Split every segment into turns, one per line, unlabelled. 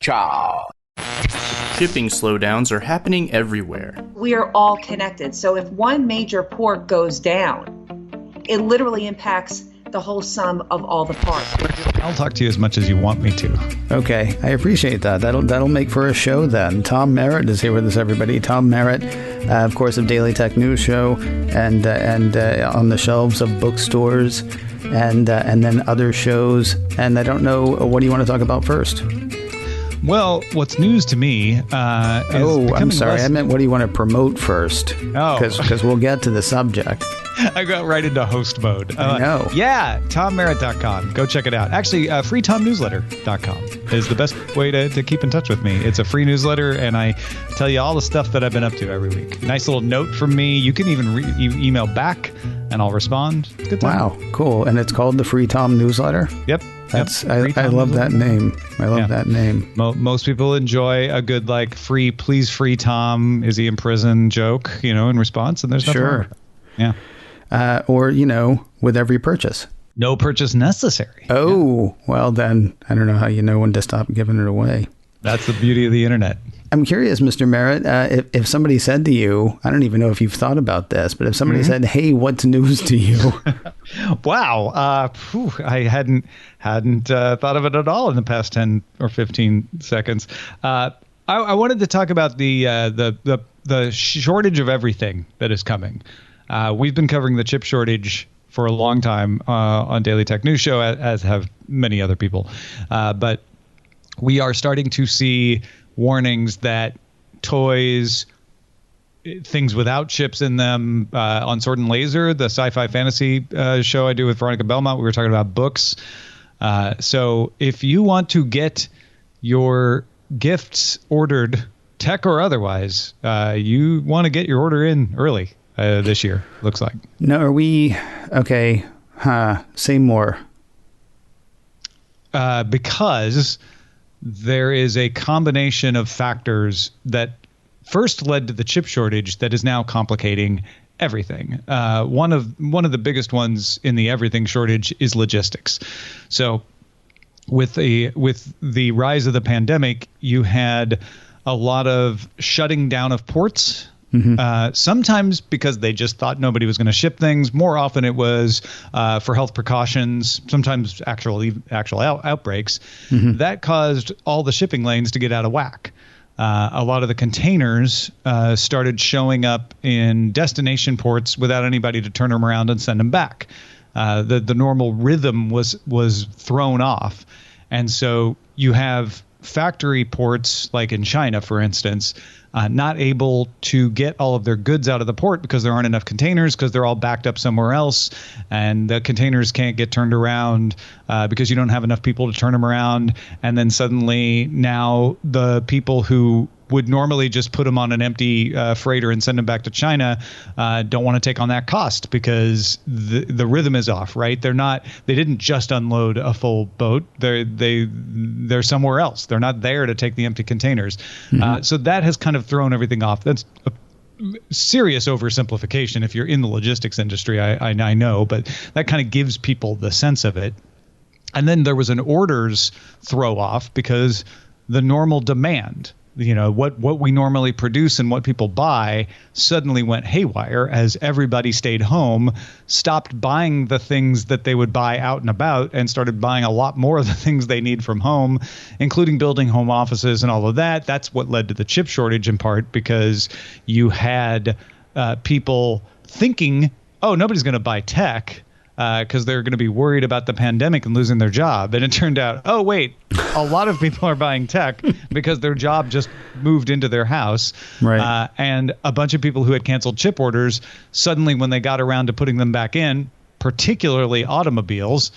Cha-cha.
Shipping slowdowns are happening everywhere.
We are all connected. So if one major port goes down, it literally impacts the whole sum of all the parts.
I'll talk to you as much as you want me to.
Okay, I appreciate that. That'll make for a show then. Tom Merritt is here with us, everybody. Tom Merritt, of course, of Daily Tech News Show, and on the shelves of bookstores, and then other shows. And I don't know, what do you want to talk about first?
Well, what's news to me is
I'm sorry. I meant, what do you want to promote first?
Oh.
Because we'll get to the subject.
I got right into host mode.
I know.
Yeah, TomMerritt.com. Go check it out. Actually, freetomnewsletter.com is the best way to keep in touch with me. It's a free newsletter, and I tell you all the stuff that I've been up to every week. Nice little note from me. You can even email back, and I'll respond. It's a good time.
Wow, cool. And it's called the Free Tom Newsletter?
Yep.
I love that name. I love that name.
Most people enjoy a good, free, please free Tom. Is he in prison joke, in response? And there's nothing wrong with it. Yeah.
Or, with every purchase.
No purchase necessary.
Oh, well then, I don't know how you know when to stop giving it away.
That's the beauty of the internet.
I'm curious, Mr. Merritt, if somebody said to you, I don't even know if you've thought about this, but if somebody said, hey, what's news to you?
Wow. I hadn't thought of it at all in the past 10 or 15 seconds. I wanted to talk about the shortage of everything that is coming. We've been covering the chip shortage for a long time on Daily Tech News Show, as have many other people. But we are starting to see warnings that toys, things without chips in them, on Sword and Laser, the sci-fi fantasy show I do with Veronica Belmont, we were talking about books. So if you want to get your gifts ordered, tech or otherwise, you want to get your order in early. This year, looks like.
No, are we... Okay. Say more.
Because there is a combination of factors that first led to the chip shortage that is now complicating everything. One of the biggest ones in the everything shortage is logistics. So with the rise of the pandemic, you had a lot of shutting down of ports. Mm-hmm. Sometimes because they just thought nobody was going to ship things. More often it was for health precautions, sometimes actual outbreaks. Mm-hmm. That caused all the shipping lanes to get out of whack. A lot of the containers started showing up in destination ports without anybody to turn them around and send them back. The normal rhythm was thrown off. And so you have factory ports, like in China, for instance, not able to get all of their goods out of the port because there aren't enough containers, because they're all backed up somewhere else, and the containers can't get turned around because you don't have enough people to turn them around. And then suddenly now the people who would normally just put them on an empty freighter and send them back to China don't want to take on that cost because the rhythm is off, right? They didn't just unload a full boat. They're somewhere else. They're not there to take the empty containers. Mm-hmm. So that has kind of thrown everything off. That's a serious oversimplification if you're in the logistics industry, I know, but that kind of gives people the sense of it. And then there was an orders throw off because the normal demand, what we normally produce and what people buy suddenly went haywire as everybody stayed home, stopped buying the things that they would buy out and about, and started buying a lot more of the things they need from home, including building home offices and all of that. That's what led to the chip shortage in part, because you had people thinking, oh, nobody's going to buy tech because they're going to be worried about the pandemic and losing their job. And it turned out, oh, wait, a lot of people are buying tech because their job just moved into their house.
Right.
And a bunch of people who had canceled chip orders, suddenly when they got around to putting them back in, particularly automobiles,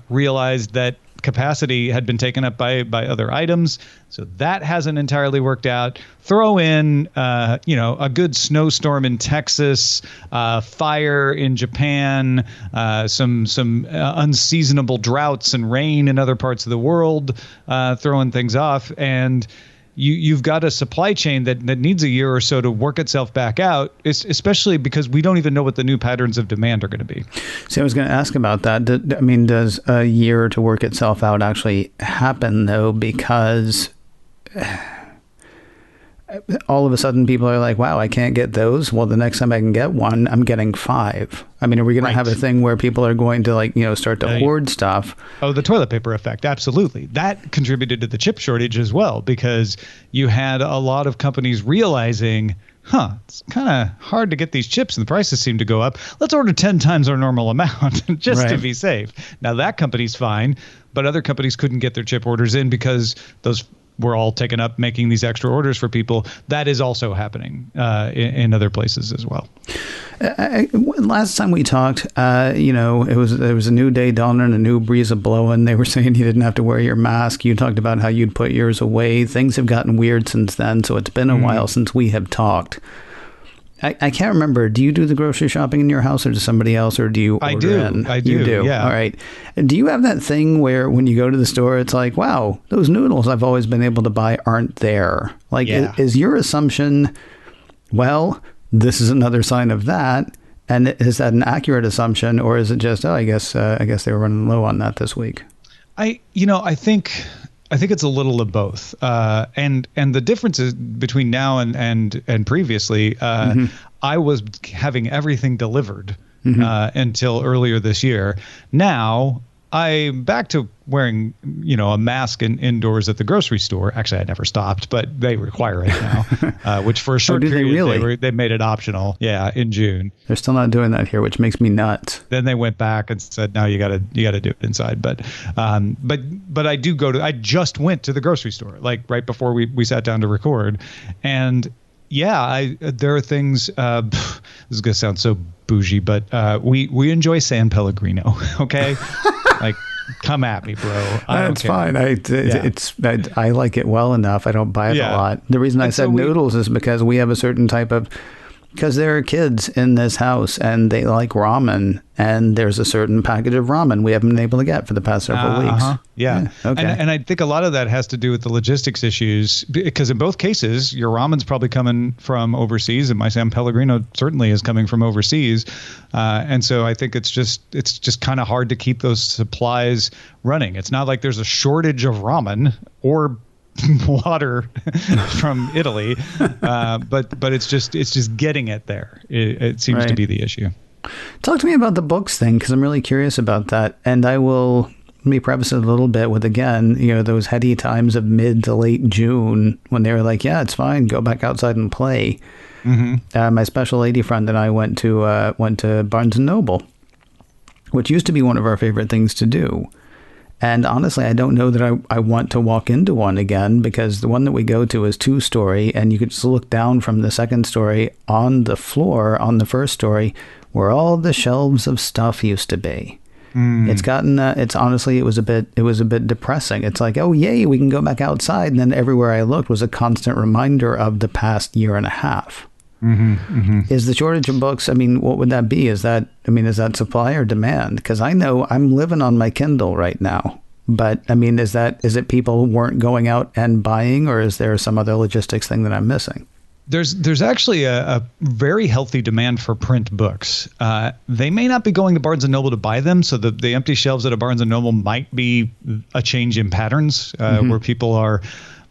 realized that capacity had been taken up by other items. So that hasn't entirely worked out. Throw in, a good snowstorm in Texas, fire in Japan, some unseasonable droughts and rain in other parts of the world, throwing things off. And you've got a supply chain that needs a year or so to work itself back out, especially because we don't even know what the new patterns of demand are going to be.
See, I was going to ask about that. Does a year to work itself out actually happen, though? Because all of a sudden people are like, wow, I can't get those. Well, the next time I can get one, I'm getting 5. I mean, are we going to have a thing where people are going to start to hoard stuff?
Oh, the toilet paper effect. Absolutely. That contributed to the chip shortage as well, because you had a lot of companies realizing, it's kind of hard to get these chips and the prices seem to go up. Let's order 10 times our normal amount just to be safe. Now that company's fine, but other companies couldn't get their chip orders in because those were all taken up making these extra orders for people. That is also happening in other places as well.
Last time we talked, there was a new day dawning, a new breeze a blowing. They were saying you didn't have to wear your mask. You talked about how you'd put yours away. Things have gotten weird since then, so it's been a while since we have talked. I can't remember. Do you do the grocery shopping in your house, or does somebody else, or do you order in?
I do.
You do?
Yeah.
All right. Do you have that thing where when you go to the store, it's like, wow, those noodles I've always been able to buy aren't there? Like, is your assumption, well, this is another sign of that? And is that an accurate assumption, or is it just, I guess they were running low on that this week?
I think it's a little of both. And the difference is between now and previously, I was having everything delivered until earlier this year. Now I'm back to wearing, a mask indoors at the grocery store. Actually, I never stopped, but they require it now, which for a short period, they made it optional. Yeah, in June.
They're still not doing that here, which makes me nuts.
Then they went back and said, no, you got to do it inside. But I do I just went to the grocery store, like right before we sat down to record. And there are things, this is going to sound so bougie, but we enjoy San Pellegrino, okay? Like, come at me, bro.
That's fine. I like it well enough. I don't buy it a lot. The reason I said noodles is because we have a certain type of, because there are kids in this house and they like ramen, and there's a certain package of ramen we haven't been able to get for the past several weeks.
Yeah. Okay. And I think a lot of that has to do with the logistics issues, because in both cases, your ramen's probably coming from overseas, and my San Pellegrino certainly is coming from overseas. And so I think it's just kind of hard to keep those supplies running. It's not like there's a shortage of ramen or water from Italy, but it's just getting it there. It seems to be the issue.
Talk to me about the books thing, because I'm really curious about that, and let me preface it a little bit with, again, those heady times of mid to late June when they were like, yeah, it's fine, go back outside and play. My special lady friend and I went to Barnes and Noble, which used to be one of our favorite things to do. And honestly, I don't know that I want to walk into one again, because the one that we go to is 2-story, and you could just look down from the second story on the floor on the first story where all the shelves of stuff used to be. It's gotten, it was a bit depressing. It's like, oh, yay, we can go back outside. And then everywhere I looked was a constant reminder of the past year and a half. Is the shortage of books, what would that be? Is that supply or demand? Because I know I'm living on my Kindle right now. But is it people weren't going out and buying, or is there some other logistics thing that I'm missing?
There's actually a very healthy demand for print books. They may not be going to Barnes & Noble to buy them, so the empty shelves at a Barnes & Noble might be a change in patterns where people are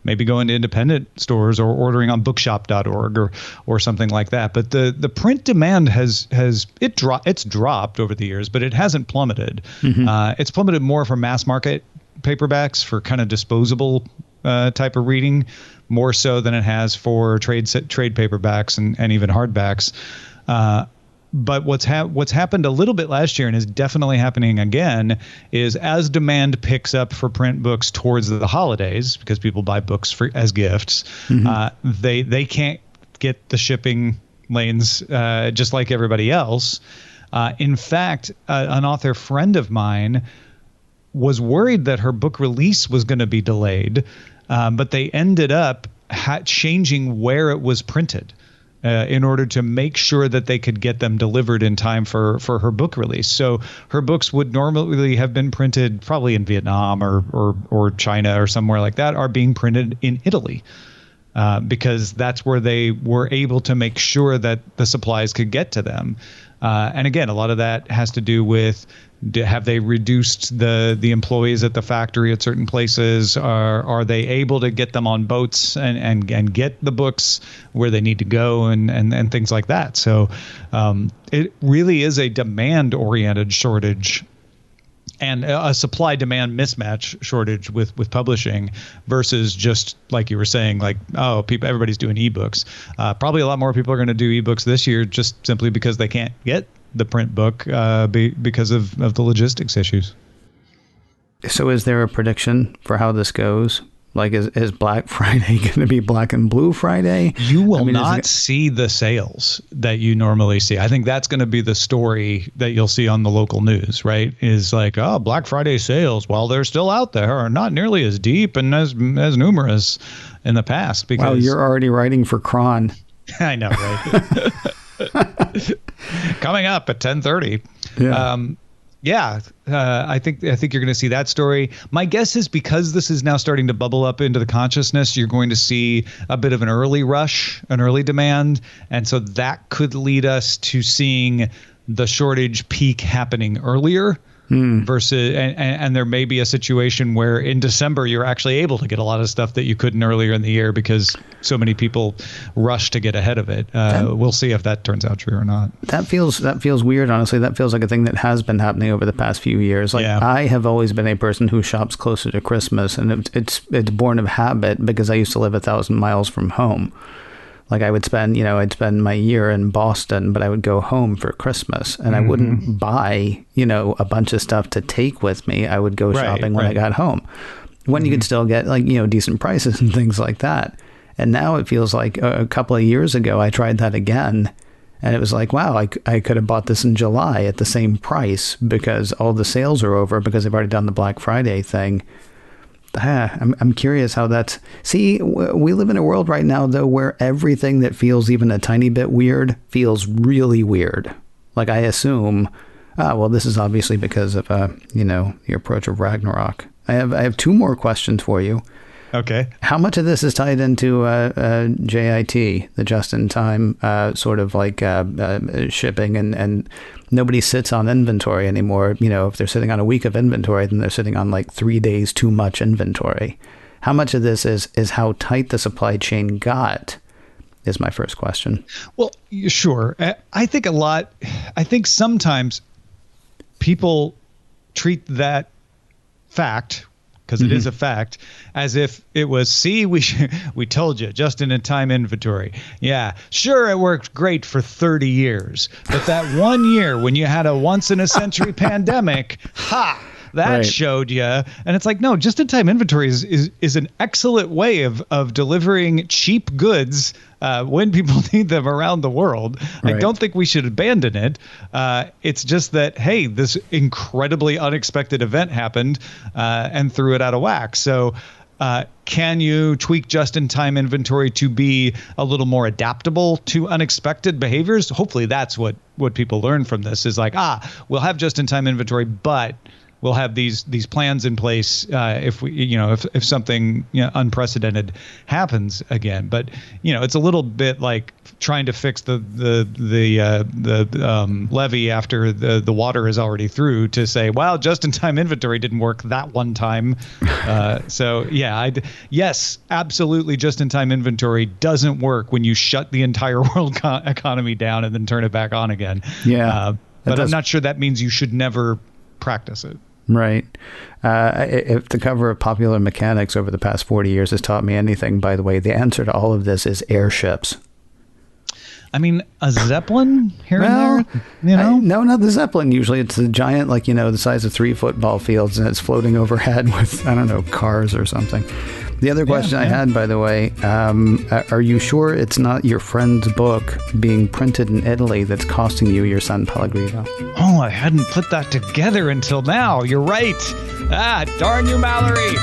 maybe going to independent stores or ordering on bookshop.org or something like that. But the print demand it's dropped over the years, but it hasn't plummeted. It's plummeted more for mass market paperbacks, for kind of disposable type of reading, more so than it has for trade paperbacks and even hardbacks. But what's happened a little bit last year, and is definitely happening again, is as demand picks up for print books towards the holidays, because people buy books as gifts, they can't get the shipping lanes just like everybody else. In fact, an author friend of mine was worried that her book release was going to be delayed, but they ended up changing where it was printed in order to make sure that they could get them delivered in time for her book release. So her books would normally have been printed probably in Vietnam or China or somewhere like that, are being printed in Italy. Because that's where they were able to make sure that the supplies could get to them. And again, a lot of that has to do with, have they reduced the employees at the factory at certain places? Are they able to get them on boats and get the books where they need to go and things like that? So it really is a demand-oriented shortage and a supply-demand mismatch shortage with publishing versus just like you were saying, like, everybody's doing ebooks. Probably a lot more people are going to do ebooks this year just simply because they can't get the print book because of the logistics issues.
So is there a prediction for how this goes? Like, is Black Friday going to be Black and Blue Friday?
You will not see the sales that you normally see. I think that's going to be the story that you'll see on the local news, right? Is like, Black Friday sales, while they're still out there, are not nearly as deep and as numerous in the past. Because,
wow, you're already writing for Cron.
I know, right? Coming up at 10:30. Yeah. I think you're going to see that story. My guess is because this is now starting to bubble up into the consciousness, you're going to see a bit of an early rush, an early demand. And so that could lead us to seeing the shortage peak happening earlier. Versus, and there may be a situation where in December you're actually able to get a lot of stuff that you couldn't earlier in the year because so many people rush to get ahead of it. We'll see if that turns out true or not. That
feels weird, honestly. That feels like a thing that has been happening over the past few years. Like, I have always been a person who shops closer to Christmas, and it's born of habit because I used to live 1,000 miles from home. Like, I'd spend my year in Boston, but I would go home for Christmas, and I wouldn't buy, a bunch of stuff to take with me. I would go shopping when I got home, when you could still get, like, decent prices and things like that. And now it feels like a couple of years ago, I tried that again, and it was like, wow, I could have bought this in July at the same price because all the sales are over because they've already done the Black Friday thing. I'm curious how that's... See, we live in a world right now, though, where everything that feels even a tiny bit weird feels really weird. Like, I assume, this is obviously because of, the approach of Ragnarok. I have two more questions for you.
Okay.
How much of this is tied into JIT, the just-in-time sort of like shipping, and nobody sits on inventory anymore? If they're sitting on a week of inventory, then they're sitting on like 3 days too much inventory. How much of this is how tight the supply chain got is my first question.
Well, sure. I think sometimes people treat that fact, because it is a fact, as if it was, we told you, just-in-time inventory. Yeah, sure, it worked great for 30 years. But that 1 year when you had a once-in-a-century pandemic, that showed you. And it's like, no, just-in-time inventory is an excellent way of delivering cheap goods when people need them around the world. Right. I don't think we should abandon it. It's just that, hey, this incredibly unexpected event happened and threw it out of whack. So can you tweak just-in-time inventory to be a little more adaptable to unexpected behaviors? Hopefully that's what people learn from this is like, we'll have just-in-time inventory, but we'll have these plans in place if something unprecedented happens again. But it's a little bit like trying to fix the levee after the water is already through to say, well, just-in-time inventory didn't work that one time. Yes, absolutely, just-in-time inventory doesn't work when you shut the entire world economy down and then turn it back on again. But I'm not sure that means you should never practice it.
Right. If the cover of Popular Mechanics over the past 40 years has taught me anything, by the way, the answer to all of this is airships.
I mean, a Zeppelin here and there,
No, not the Zeppelin. Usually it's a giant, the size of 3 football fields, and it's floating overhead with, cars or something. The other question I had, by the way, are you sure it's not your friend's book being printed in Italy that's costing you your San Pellegrino?
Oh, I hadn't put that together until now. You're right. Darn you, Mallory.